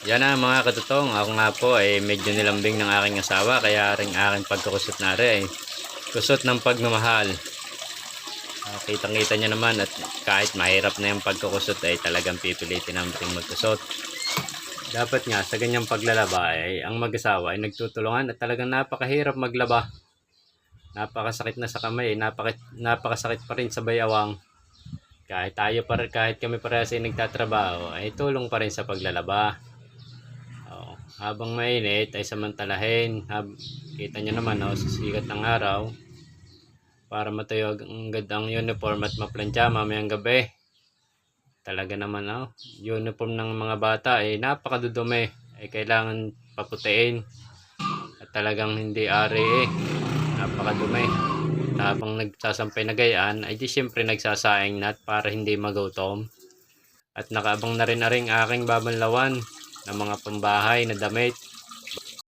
Yan na mga katutong, ako nga po ay medyo nilambing ng aking asawa kaya ring aking pagkukusot na rin ay kusot ng pagmamahal. Kitang-kita nyo naman at kahit mahirap na yung pagkukusot ay talagang pipilitin namin magkusot. Dapat nga sa ganyang paglalaba ay ang mag-asawa ay nagtutulungan at talagang napakahirap maglaba. Napakasakit na sa kamay, napakasakit pa rin sa bayawang. Kahit kami parehas ay nagtatrabaho ay tulong pa rin sa paglalaba. Habang mainit ay samantalahin. Kita nyo naman sa sikat ng araw para matuyo agad ang uniform at maplantya mamayang gabi. Talaga naman uniform ng mga bata ay napakadudumi, ay kailangan paputiin at talagang hindi ari napakadumi. Habang nagsasampay na gayaan ay di syempre nagsasaing na para hindi magutom. At nakaabang na rin aking babanlawan ng mga pambahay na damit